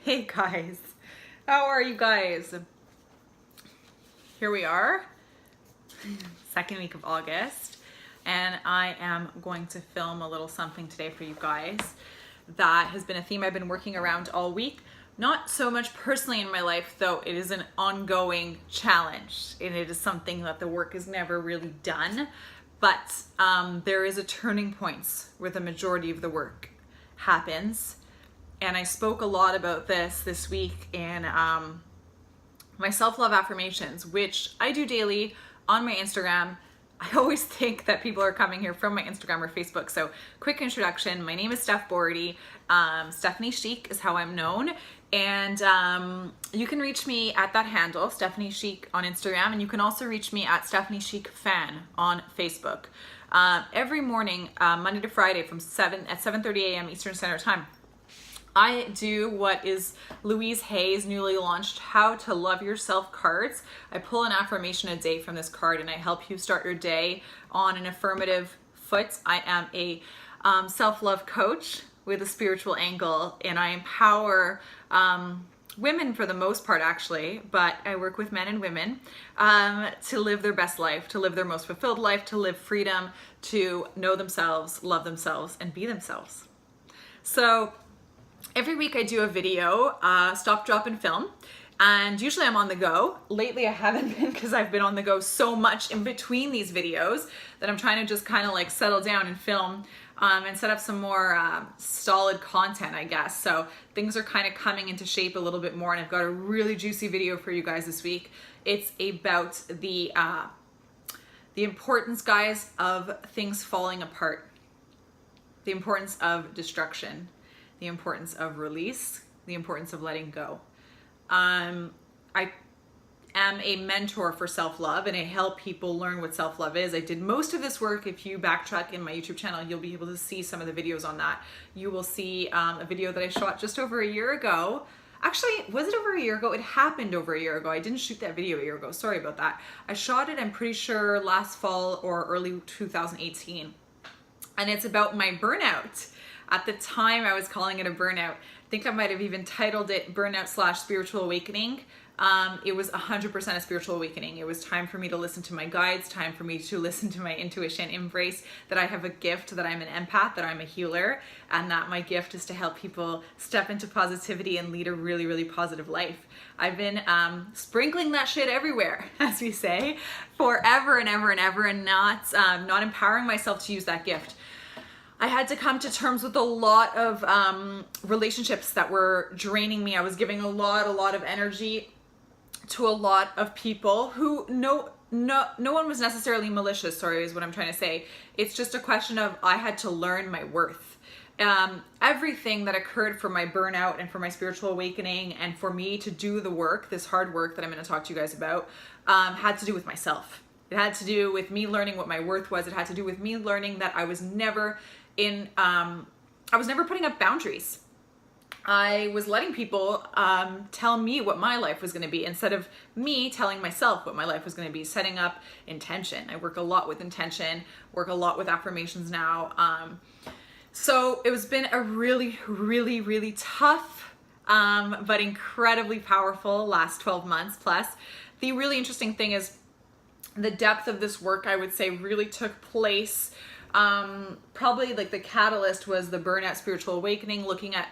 Hey guys, how are you guys? Here we are, second week of August, and I am going to film a little something today for you guys. That has been a theme I've been working around all week. Not so much personally in my life, though it is an ongoing challenge, and it is something that the work is never really done, but there is a turning point where the majority of the work happens. And I spoke a lot about this week in my self-love affirmations, which I do daily on my Instagram. I always think that people are coming here from my Instagram or Facebook. So quick introduction, my name is Steph Bordy. Stephanie Chic is how I'm known. And you can reach me at that handle, Stephanie Chic on Instagram. And you can also reach me at Stephanie Chic Fan on Facebook. Every morning, Monday to Friday from 7:30 a.m. Eastern Standard Time. I do what is Louise Hay's newly launched How to Love Yourself cards. I pull an affirmation a day from this card and I help you start your day on an affirmative foot. I am a self-love coach with a spiritual angle, and I empower women for the most part actually, but I work with men and women to live their best life, to live their most fulfilled life, to live freedom, to know themselves, love themselves, and be themselves. So every week I do a video, stop, drop, and film, and usually I'm on the go. Lately I haven't been because I've been on the go so much in between these videos that I'm trying to just kind of like settle down and film and set up some more solid content, I guess. So things are kind of coming into shape a little bit more, and I've got a really juicy video for you guys this week. It's about the importance, guys, of things falling apart, the importance of destruction, the importance of release, the importance of letting go. I am a mentor for self-love, and I help people learn what self-love is. I did most of this work. If you backtrack in my YouTube channel, you'll be able to see some of the videos on that. You will see a video that I shot just over a year ago. Actually, was it over a year ago? It happened over a year ago. I didn't shoot that video a year ago. Sorry about that. I shot it, I'm pretty sure, last fall or early 2018. And it's about my burnout. At the time, I was calling it a burnout. I think I might have even titled it Burnout / Spiritual Awakening. It was 100% a spiritual awakening. It was time for me to listen to my guides, time for me to listen to my intuition, embrace that I have a gift, that I'm an empath, that I'm a healer, and that my gift is to help people step into positivity and lead a really, really positive life. I've been sprinkling that shit everywhere, as we say, forever and ever and ever, and not empowering myself to use that gift. I had to come to terms with a lot of relationships that were draining me. I was giving a lot of energy to a lot of people who no one was necessarily malicious, sorry, is what I'm trying to say. It's just a question of I had to learn my worth. Everything that occurred for my burnout and for my spiritual awakening and for me to do the work, this hard work that I'm going to talk to you guys about, had to do with myself. It had to do with me learning what my worth was. It had to do with me learning that I was never putting up boundaries. I was letting people tell me what my life was going to be instead of me telling myself what my life was going to be, setting up intention. I work a lot with intention, work a lot with affirmations now. So it has been a really, really, really tough, but incredibly powerful last 12 months plus. The really interesting thing is the depth of this work, I would say, really took place. Probably like the catalyst was the burnout spiritual awakening, looking at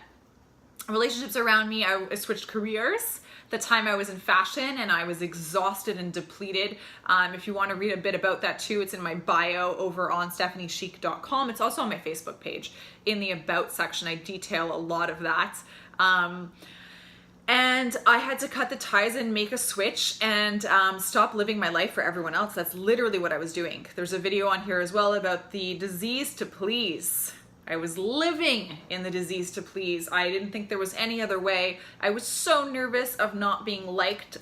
relationships around me. I switched careers the time I was in fashion, and I was exhausted and depleted. If you want to read a bit about that too, it's in my bio over on stephaniechic.com. It's also on my Facebook page. In the About section, I detail a lot of that. And I had to cut the ties and make a switch and stop living my life for everyone else. That's literally what I was doing. There's a video on here as well about the disease to please. I was living in the disease to please. I didn't think there was any other way. I was so nervous of not being liked,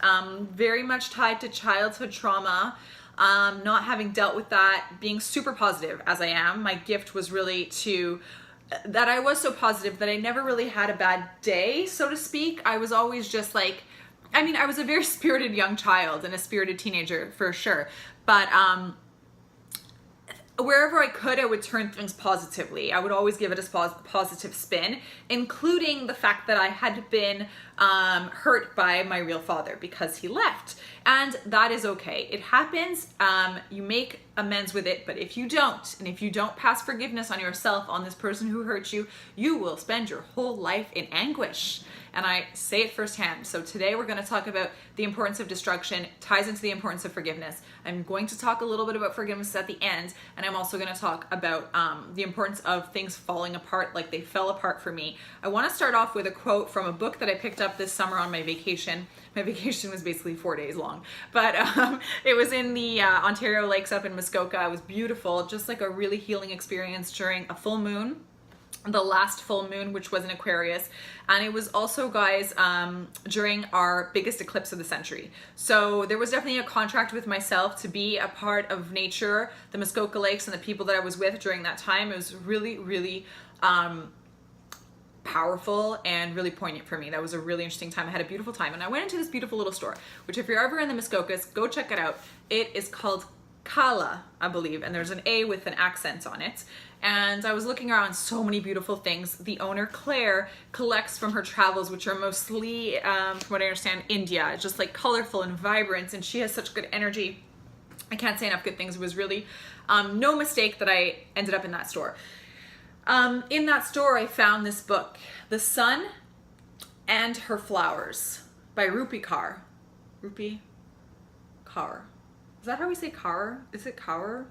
very much tied to childhood trauma, not having dealt with that, being super positive as I am. My gift was really that I was so positive that I never really had a bad day, so to speak. I was always just like, I was a very spirited young child and a spirited teenager for sure. But wherever I could, I would turn things positively. I would always give it a positive spin, including the fact that I had been hurt by my real father because he left. And that is okay. It happens. You make amends with it. But if you don't, and if you don't pass forgiveness on yourself, on this person who hurt you, you will spend your whole life in anguish. And I say it firsthand. So today we're going to talk about the importance of destruction, ties into the importance of forgiveness. I'm going to talk a little bit about forgiveness at the end, and I'm also going to talk about the importance of things falling apart like they fell apart for me. I want to start off with a quote from a book that I picked up this summer on my vacation. My vacation was basically 4 days long, but it was in the Ontario Lakes up in Muskoka. It was beautiful, just like a really healing experience during a full moon. The last full moon, which was in Aquarius, and it was also, guys, during our biggest eclipse of the century. So there was definitely a contract with myself to be a part of nature, the Muskoka Lakes, and the people that I was with during that time. It was really, really powerful and really poignant for me. That was a really interesting time. I had a beautiful time, and I went into this beautiful little store, which if you're ever in the Muskokas, go check it out. It is called Kala, I believe, and there's an A with an accent on it. And I was looking around, so many beautiful things. The owner, Claire, collects from her travels, which are mostly, from what I understand, India. It's just like colorful and vibrant, and she has such good energy. I can't say enough good things. It was really no mistake that I ended up in that store. In that store, I found this book, The Sun and Her Flowers by Rupi Kaur. Rupi Kaur. Is that how we say Kaur? Is it Kaur?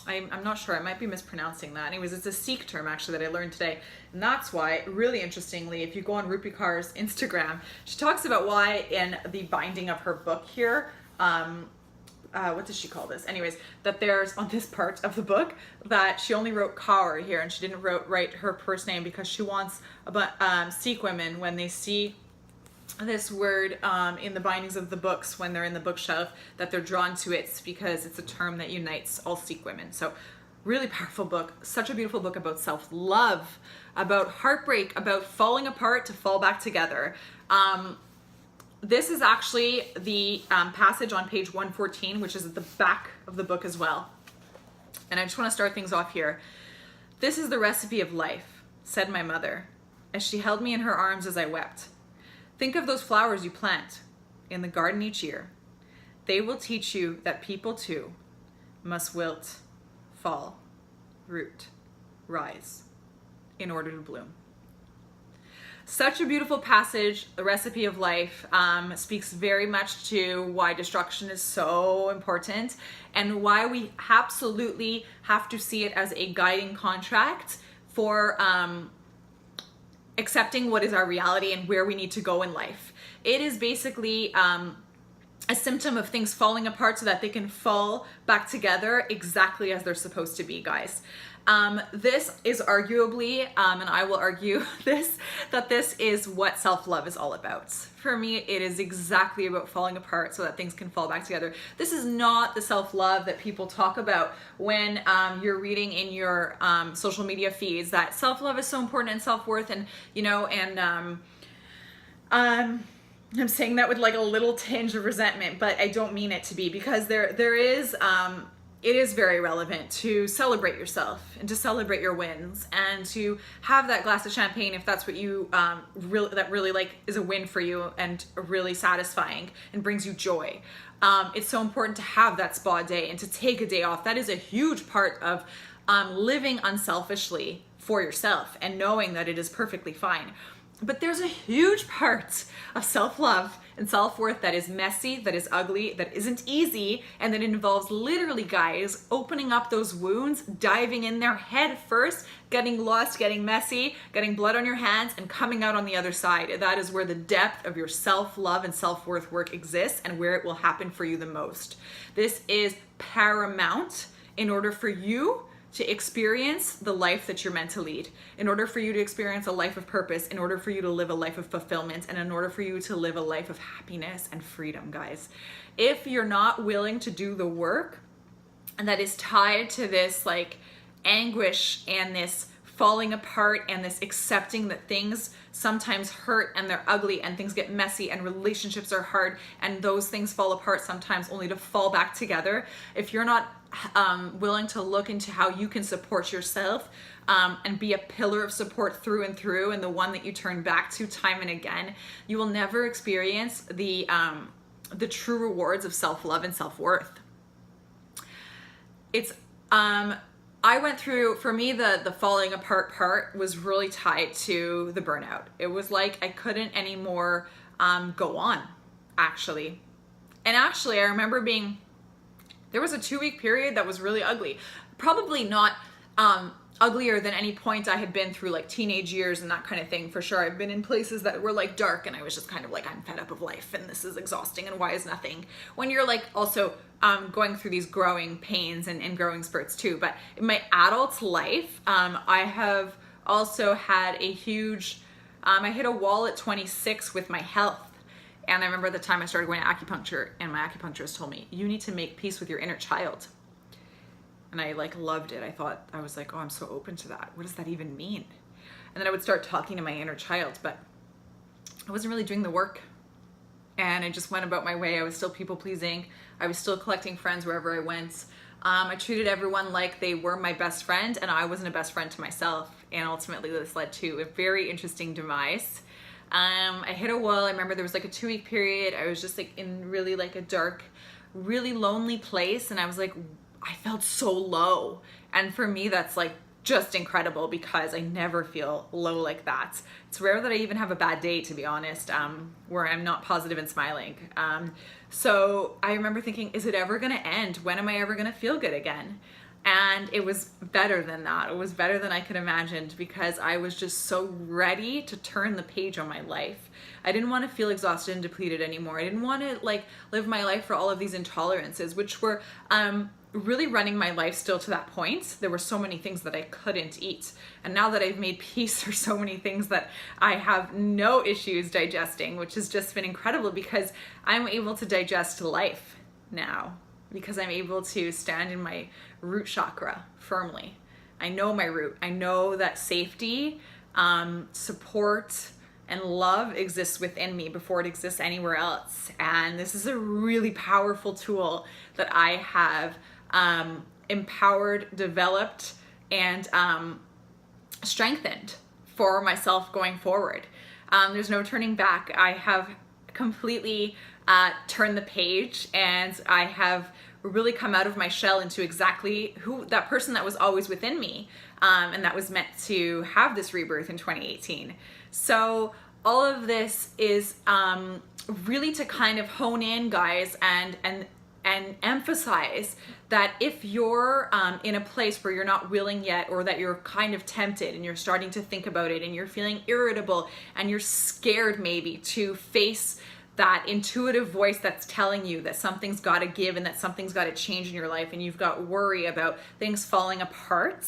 I'm not sure. I might be mispronouncing that. Anyways, it's a Sikh term actually that I learned today. And that's why, really interestingly, if you go on Rupi Kaur's Instagram, she talks about why in the binding of her book here, what does she call this? Anyways, that there's on this part of the book that she only wrote Kaur here and she didn't write her first name because she wants Sikh women, when they see this word in the bindings of the books when they're in the bookshelf, that they're drawn to it because it's a term that unites all Sikh women. So really powerful book, such a beautiful book about self-love, about heartbreak, about falling apart to fall back together. This is actually the passage on page 114, which is at the back of the book as well. And I just want to start things off here. "This is the recipe of life," said my mother, as she held me in her arms as I wept. "Think of those flowers you plant in the garden each year. They will teach you that people too must wilt, fall, root, rise in order to bloom." Such a beautiful passage, the recipe of life, speaks very much to why destruction is so important and why we absolutely have to see it as a guiding contract for accepting what is our reality and where we need to go in life. It is basically a symptom of things falling apart so that they can fall back together exactly as they're supposed to be, guys. This is arguably, and I will argue this, that this is what self-love is all about. For me, it is exactly about falling apart so that things can fall back together. This is not the self-love that people talk about when you're reading in your social media feeds that self-love is so important and self-worth, and you know, and I'm saying that with like a little tinge of resentment, but I don't mean it to be, because there is it is very relevant to celebrate yourself and to celebrate your wins and to have that glass of champagne if that's what you really like is a win for you and really satisfying and brings you joy. It's so important to have that spa day and to take a day off. That is a huge part of living unselfishly for yourself and knowing that it is perfectly fine. But there's a huge part of self-love and self-worth that is messy, that is ugly, that isn't easy, and that involves literally, guys, opening up those wounds, diving in there head first, getting lost, getting messy, getting blood on your hands, and coming out on the other side. That is where the depth of your self-love and self-worth work exists and where it will happen for you the most. This is paramount in order for you to experience the life that you're meant to lead, in order for you to experience a life of purpose, in order for you to live a life of fulfillment, and in order for you to live a life of happiness and freedom, guys. If you're not willing to do the work and that is tied to this like anguish and this falling apart and this accepting that things sometimes hurt and they're ugly and things get messy and relationships are hard and those things fall apart sometimes only to fall back together. If you're not willing to look into how you can support yourself and be a pillar of support through and through, and the one that you turn back to time and again, you will never experience the true rewards of self-love and self-worth. It's I went through, for me, the falling apart part was really tied to the burnout. It was like I couldn't anymore go on, actually. And actually, I remember there was a 2-week period that was really ugly. Probably not uglier than any point I had been through, like teenage years and that kind of thing, for sure. I've been in places that were like dark and I was just kind of like, I'm fed up of life and this is exhausting and why is nothing? When you're like also going through these growing pains and growing spurts too. But in my adult life, I have also had a huge, I hit a wall at 26 with my health. And I remember the time I started going to acupuncture and my acupuncturist told me, you need to make peace with your inner child. And I like loved it. I was like, oh, I'm so open to that. What does that even mean? And then I would start talking to my inner child, but I wasn't really doing the work. And I just went about my way. I was still people pleasing. I was still collecting friends wherever I went. I treated everyone like they were my best friend, and I wasn't a best friend to myself. And ultimately this led to a very interesting demise. I hit a wall. I remember there was like a 2-week period. I was just like in really like a dark, really lonely place. And I was like, I felt so low. And for me, that's like just incredible because I never feel low like that. It's rare that I even have a bad day, to be honest, where I'm not positive and smiling. So I remember thinking, is it ever gonna end? When am I ever gonna feel good again? And it was better than that. It was better than I could imagine because I was just so ready to turn the page on my life. I didn't want to feel exhausted and depleted anymore. I didn't want to like live my life for all of these intolerances, which were really running my life still to that point. There were so many things that I couldn't eat. And now that I've made peace, there's so many things that I have no issues digesting, which has just been incredible because I'm able to digest life now. Because I'm able to stand in my root chakra firmly. I know my root. I know that safety, support, and love exists within me before it exists anywhere else. And this is a really powerful tool that I have empowered, developed, and strengthened for myself going forward. There's no turning back. I have completely turned the page, and I have really come out of my shell into exactly who that person that was always within me, and that was meant to have this rebirth in 2018. So all of this is really to kind of hone in, guys, and emphasize that if you're in a place where you're not willing yet, or that you're kind of tempted and you're starting to think about it and you're feeling irritable and you're scared maybe to face that intuitive voice that's telling you that something's got to give and that something's got to change in your life, and you've got worry about things falling apart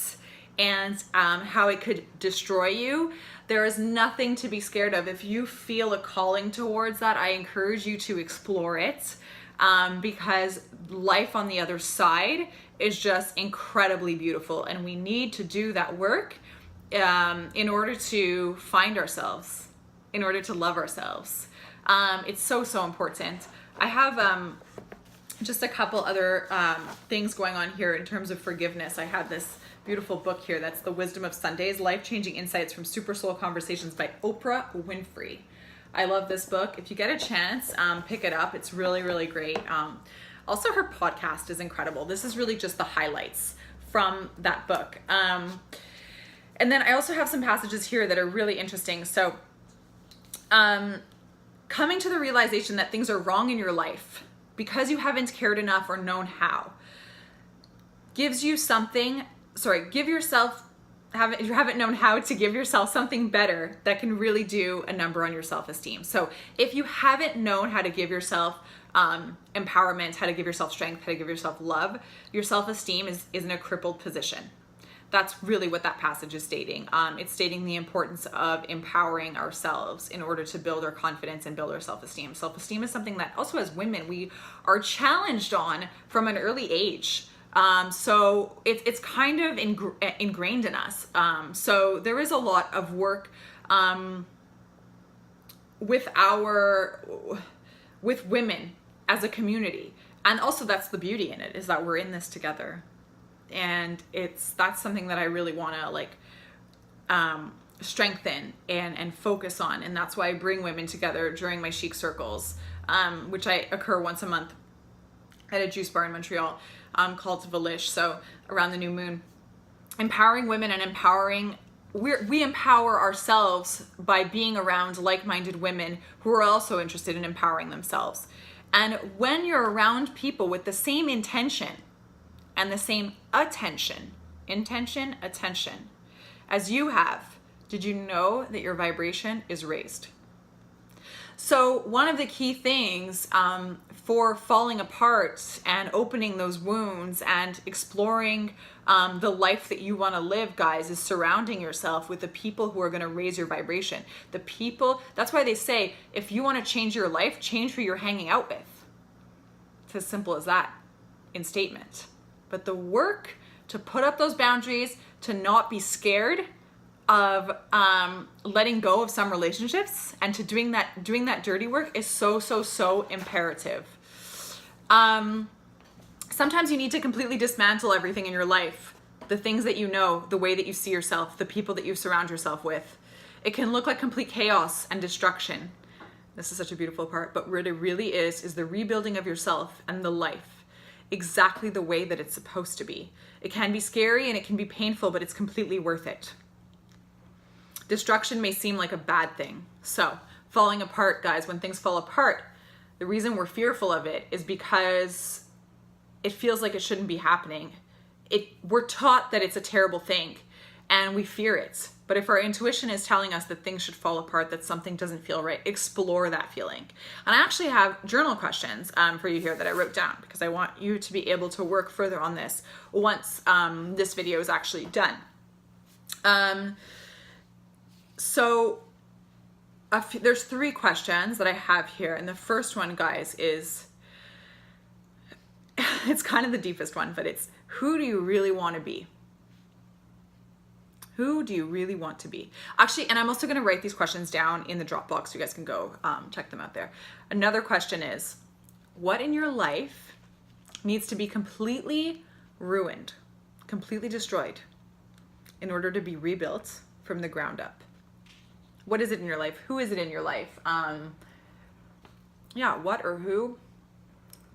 and how it could destroy you, there is nothing to be scared of. If you feel a calling towards that, I encourage you to explore it, because life on the other side is just incredibly beautiful, and we need to do that work in order to find ourselves, in order to love ourselves. It's so important. I have just a couple other things going on here in terms of forgiveness. I have this beautiful book here that's The Wisdom of Sundays, Life-Changing Insights from Super Soul Conversations by Oprah Winfrey. I love this book. If you get a chance, pick it up. It's really, really great. Also, her podcast is incredible. This is really just the highlights from that book. And then I also have some passages here that are really interesting. So, coming to the realization that things are wrong in your life because you haven't cared enough or known how gives you something, you haven't known how to give yourself something better that can really do a number on your self-esteem. So if you haven't known how to give yourself empowerment, how to give yourself strength, how to give yourself love, your self-esteem is in a crippled position. That's really what that passage is stating. It's stating the importance of empowering ourselves in order to build our confidence and build our self-esteem. Self-esteem is something that also as women, we are challenged on from an early age. So it's kind of ingrained in us. So there is a lot of work with women as a community. And also that's the beauty in it, is that we're in this together. And that's something that I really want to like strengthen and focus on. And that's why I bring women together during my chic circles, which occur once a month at a juice bar in Montreal, called Valish. So around the new moon, empowering women and we empower ourselves by being around like-minded women who are also interested in empowering themselves. And when you're around people with the same intention and the same attention as you have, did you know that your vibration is raised? So one of the key things for falling apart and opening those wounds and exploring the life that you want to live, guys, is surrounding yourself with the people who are going to raise your vibration. The people, that's why they say, if you want to change your life, change who you're hanging out with. It's as simple as that in statement. But the work to put up those boundaries, to not be scared of letting go of some relationships, and to doing that dirty work is so imperative. Sometimes you need to completely dismantle everything in your life, the things that you know, the way that you see yourself, the people that you surround yourself with. It can look like complete chaos and destruction. This is such a beautiful part, but what it really is the rebuilding of yourself and the life exactly the way that it's supposed to be. It can be scary and it can be painful, but it's completely worth it. Destruction may seem like a bad thing. So falling apart, guys, when things fall apart, the reason we're fearful of it is because it feels like it shouldn't be happening. We're taught that it's a terrible thing and we fear it. But if our intuition is telling us that things should fall apart, that something doesn't feel right, explore that feeling. And I actually have journal questions for you here that I wrote down, because I want you to be able to work further on this once this video is actually done. So there's 3 questions that I have here. And the first one, guys, is, it's kind of the deepest one, but it's, who do you really want to be? Who do you really want to be? Actually, and I'm also going to write these questions down in the Dropbox so you guys can go check them out there. Another question is, what in your life needs to be completely ruined, completely destroyed in order to be rebuilt from the ground up? What is it in your life? Who is it in your life? Yeah, what or who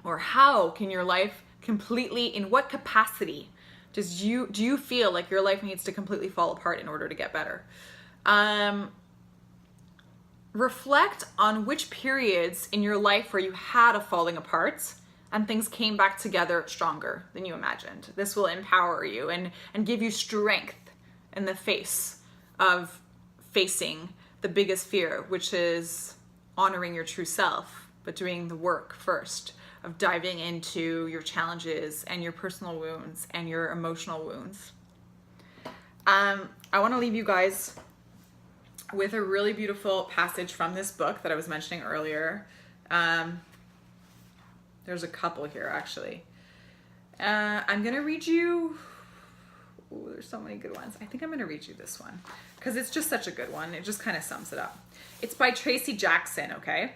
or how can your life completely, in what capacity do you feel like your life needs to completely fall apart in order to get better? Reflect on which periods in your life where you had a falling apart and things came back together stronger than you imagined. This will empower you and give you strength in the face of facing the biggest fear, which is honoring your true self, but doing the work first of diving into your challenges and your personal wounds and your emotional wounds. I want to leave you guys with a really beautiful passage from this book that I was mentioning earlier. There's a couple here, actually. I'm going to read you... Ooh, there's so many good ones. I think I'm going to read you this one because it's just such a good one. It just kind of sums it up. It's by Tracy Jackson, okay?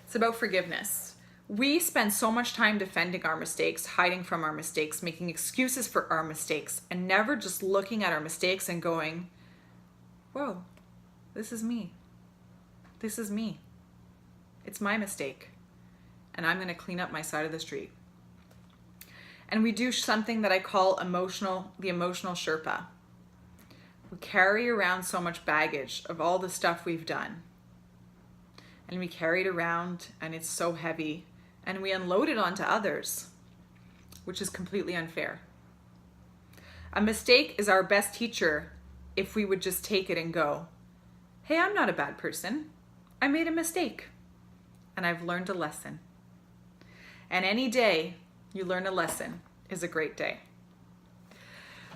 It's about forgiveness. We spend so much time defending our mistakes, hiding from our mistakes, making excuses for our mistakes, and never just looking at our mistakes and going, whoa, this is me. This is me. It's my mistake. And I'm going to clean up my side of the street. And we do something that I call the emotional Sherpa. We carry around so much baggage of all the stuff we've done. And we carry it around and it's so heavy. And we unload it onto others, which is completely unfair. A mistake is our best teacher if we would just take it and go, hey, I'm not a bad person. I made a mistake. And I've learned a lesson. And any day you learn a lesson is a great day.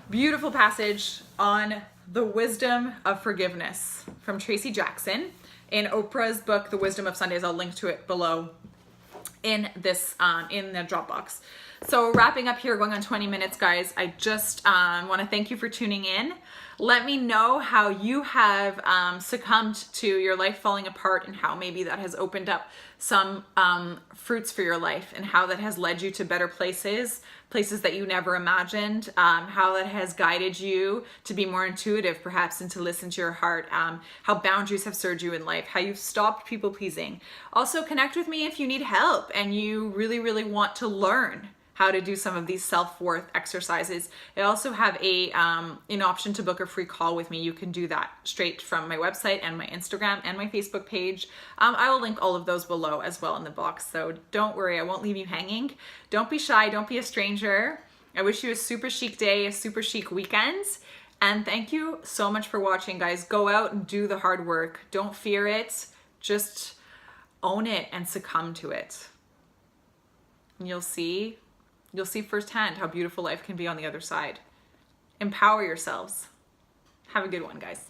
Beautiful passage on the wisdom of forgiveness from Tracy Jackson in Oprah's book, The Wisdom of Sundays. I'll link to it below in this in the Dropbox. So wrapping up here, going on 20 minutes, guys, I just want to thank you for tuning in. Let me know how you have succumbed to your life falling apart and how maybe that has opened up some fruits for your life and how that has led you to better places, places that you never imagined, how that has guided you to be more intuitive perhaps and to listen to your heart, how boundaries have served you in life, how you've stopped people pleasing. Also connect with me if you need help and you really, really want to learn how to do some of these self-worth exercises. I also have an option to book a free call with me. You can do that straight from my website and my Instagram and my Facebook page. I will link all of those below as well in the box. So don't worry, I won't leave you hanging. Don't be shy, don't be a stranger. I wish you a super chic day, a super chic weekend. And thank you so much for watching, guys. Go out and do the hard work. Don't fear it. Just own it and succumb to it. And you'll see firsthand how beautiful life can be on the other side. Empower yourselves. Have a good one, guys.